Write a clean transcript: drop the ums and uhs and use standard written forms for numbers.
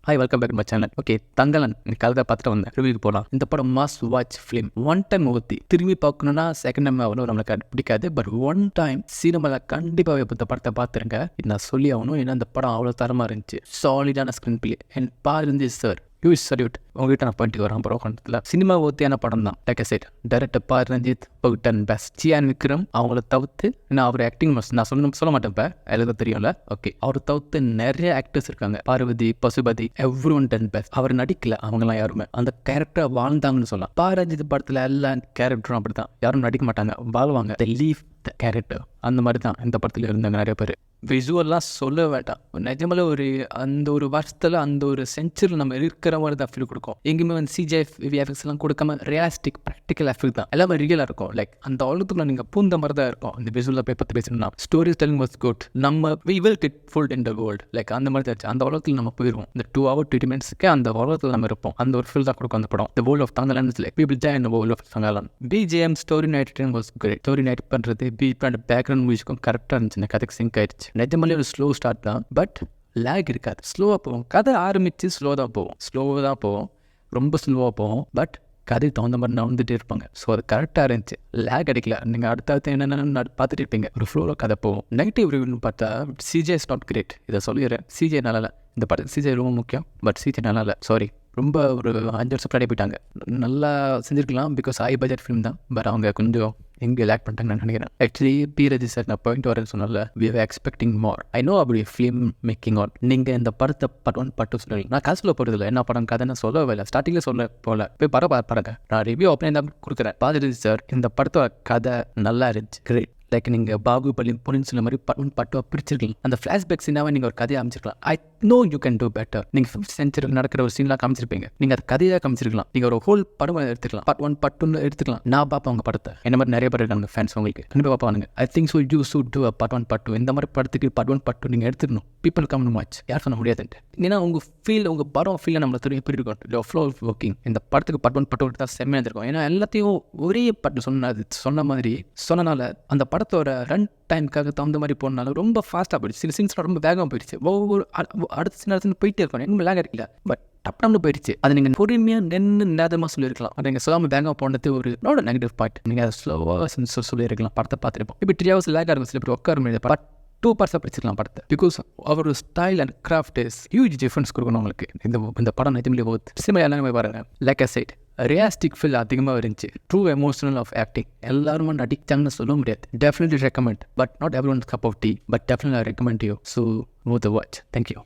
Hi, welcome back to my channel. Okay, Thangalaan கலதை பார்த்துட்டு வந்தேன். ரிவ்யூக்கு போகலாம். இந்த படம் mass watch film. One time ஊற்றி திரும்பி பார்க்கணும்னா செகண்ட் டைம் அவ்வளோ நம்மளுக்கு பிடிக்காது. பட் ஒன் டைம் சினிமாவில் கண்டிப்பாக இந்த படத்தை பார்த்துருங்க. இது நான் சொல்லி ஆகணும். ஏன்னா இந்த படம் அவ்வளோ தரமாக இருந்துச்சு. சாலிடான ஸ்க்ரீன் பிளே அண்ட் பாருந்தி சார் யூஸ் சல்யூட். உங்ககிட்ட நான் பண்ணிட்டு வரேன். அப்புறம் கண்டத்தில் சினிமா ஓத்தியான படம் தான். லைக் சைட் டைரக்டர் பா ரஞ்சித் பகுட்டன் பெஸ்ட் சியான் விக்ரம் அவங்கள தவிர்த்து நான் அவர் ஆக்டிங் நான் சொல்ல மாட்டேன். இப்போ எல்லாருக்கும் தெரியும்ல. ஓகே, அவர் தவிர்த்து நிறைய ஆக்டர்ஸ் இருக்காங்க. Parvathy, Pasupathy, everyone done best. அவர் நடிக்கல, அவங்கலாம் யாருமே அந்த கேரக்டரை வாழ்ந்தாங்கன்னு சொல்லலாம். பா ரஞ்சித் படத்தில் எல்லா கேரக்டரும் அப்படி தான். யாரும் நடிக்க மாட்டாங்க, வாழ்வாங்க. த லீவ் த கேரக்டர் அந்த மாதிரி தான் இந்த படத்தில் இருந்தாங்க நிறைய பேர். விசுவல்லாம் சொல்ல வேண்டாம். நிஜமால அந்த ஒரு வருஷத்தில் அந்த ஒரு செஞ்சுரியில் நம்ம இருக்கிற மாதிரி தான் ஃபீல் கொடுக்கும். எங்கேயுமே வந்து சிஜிஐ விஎஃப்எக்ஸ் எல்லாம் கொடுக்காம ரியலிஸ்டிக் ப்ராக்டிக்கல் எஃபெக்ட் தான். எல்லாமே ரியலாக இருக்கும். லைக் அந்த உலகத்துக்குள்ள நீங்கள் பூந்த மாதிரி தான் இருக்கும். இந்த விசுவலில் போய் பற்றி பேசணும்னா ஸ்டோரி டெல்லிங் வாஸ் குட். நம்ம we will get pulled in the world. Like அந்த மாதிரி தான். அந்த உலகத்தில் நம்ம போயிடுவோம். இந்த 2 hour 20 minutes அந்த உலகத்தில் நம்ம இருப்போம். அந்த ஒரு ஃபீல் தான் கொடுக்கும் அந்த படம். The world of Thangalaan like people joy in the world of Thangalaan. BGM story night was great. Story night பண்ணுறது பீட் அண்ட் பேக்ரவுண்ட் மியூசிக்கும் கரெக்டாக இருந்துச்சு. இந்த கதைக்கு சிங்க் ஆயிடுச்சு. நிஜமாலே ஒரு ஸ்லோ ஸ்டார்ட் தான். பட் லேக் இருக்காது. ஸ்லோவாக போவோம். கதை ஆரம்பித்து ஸ்லோவாக தான் போவோம். ரொம்ப ஸ்லோவாக போவோம். பட் கதைக்கு தகுந்த மாதிரி நடந்துகிட்டே இருப்பாங்க. ஸோ அது கரெக்டாக இருந்துச்சு. லேக் அடிக்கல. நீங்கள் அடுத்தடுத்து என்னென்ன பார்த்துட்டு இருப்பீங்க. ஒரு ஃப்ளோவில் கதை போவோம். நெகட்டிவ் ரிவ்யூன்னு பார்த்தா சிஜே இஸ் நாட் கிரேட். இதை சொல்லிடுறேன். சிஜே நல்லா இல்லை. இந்த படத்துக்கு சிஜே ரொம்ப முக்கியம். பட் சிஜே நல்லா இல்லை. சாரி. ரொம்ப ஒரு 5 வருஷம் முன்னாடி போயிட்டாங்க. நல்லா செஞ்சுருக்கலாம். பிகாஸ் ஹை பட்ஜெட் ஃபிலிம் தான். பட் அவங்க கொஞ்சம் எங்கே லேக் பண்ணிட்டாங்கன்னு நான் நினைக்கிறேன். ஆக்சுவலி பி ரஜி சார் நான் பாயிண்ட் வரேன்னு சொன்னால we are expecting more. I know அப்படி ஃபிலிம் மேக்கிங் ஆன். நீங்கள் இந்த படத்தை பார்ட் 1 பார்ட் 2 சொல்லலாம். நான் காசு சொல்ல போகிறது இல்லை. என்ன படம் கதைன்னு சொல்லவே இல்லை. ஸ்டார்டிங்கில் சொல்ல போல போய் பாருங்க. நான் ரிவ்யூ ஓப்பன் தான் கொடுக்குறேன். பாதிரஜி சார் இந்த படத்தோட கதை நல்லா இருந்துச்சு. கிரேட். லைக் நீங்கள் பாகுபலி பொன்னியின் செல்வன் மாதிரி பார்ட் 1 பார்ட் 2 பிரிச்சிருக்கலாம். அந்த ஃப்ளாஷ்பேக் சீனாவை நீங்கள் ஒரு கதையை அமைச்சிருக்கலாம். I know you can do better. நீங்கள் 5th century நடக்கிற ஒரு சீன்லாம் காமிச்சிருப்பீங்க. நீங்கள் அது கதையாக காமிச்சிருக்கலாம். நீங்கள் ஒரு ஹோல் படம் எடுத்துக்கலாம். பார்ட் 1 பார்ட் 2 எடுத்துக்கலாம். நான் பார்ப்பேன் உங்கள் படத்தை. என்ன மாதிரி நிறைய பேர் இருக்காங்க ஃபேன்ஸ். உங்களுக்கு கண்டிப்பாக பார்ப்பாங்க. I think so you should do part 1 part 2. இந்த மாதிரி படத்துக்கு பார்ட் 1 பார்ட் 2 நீங்கள் எடுத்துக்கணும். People come to watch. யார் சொல்ல முடியாதுன்ட்டு. ஏன்னா உங்கள் ஃபீல் உங்கள் படம் ஃபீலில் நம்மளை தெரியும் எப்படி இருக்கும். Flow of working. இந்த படத்துக்கு பார்ட் 1 பார்ட் 2 தான் செம்மையாக இருக்கும். ஏன்னா எல்லாத்தையும் ஒரே பாட்டு சொன்ன மாதிரி சொன்னனால அந்த படத்தோட ரன் டைமுக்காக தகுந்த மாதிரி போனால ரொம்ப ஃபாஸ்ட்டாக போயிடுச்சு. சில சீன்ஸ்லாம் ரொம்ப வேகமாக போயிடுச்சு. ஒவ்வொரு அடுத்த சீன் போயிட்டே இருக்கும். எங்கே லேக் அடிக்கல. பட் டப்னு போயிடுச்சு. அது நீங்கள் பொறுமையாக நின்று நேரமாக சொல்லியிருக்கலாம். அது நீங்கள் சொல்லாமல் வேகமாக போனது ஒரு நெகட்டிவ் பாயிண்ட். நீங்கள் அதை ஸ்லோவாக சொல்லியிருக்கலாம். படத்தை பார்த்துருப்போம். இப்போ 3 hours லேக் ஆகும். சில பேர் உட்கார முடியாது. பட் 2 parts பிடிச்சிக்கலாம் படத்தை. பிகாஸ் அவர் style and craft is huge difference கொடுக்கணும் உங்களுக்கு. இந்த படம் நிஜமிலே போகுது. சினிமா எல்லாமே பாருங்க. லைக் சைட் ரியாஸ்டிக் ஃபீல் அதிகமாக இருந்துச்சு. True emotional of acting. எல்லாருமே நடிச்சாங்கன்னு சொல்ல முடியாது. Definitely recommend. But not every one cup of tea. But definitely I recommend you. So move the watch. Thank you.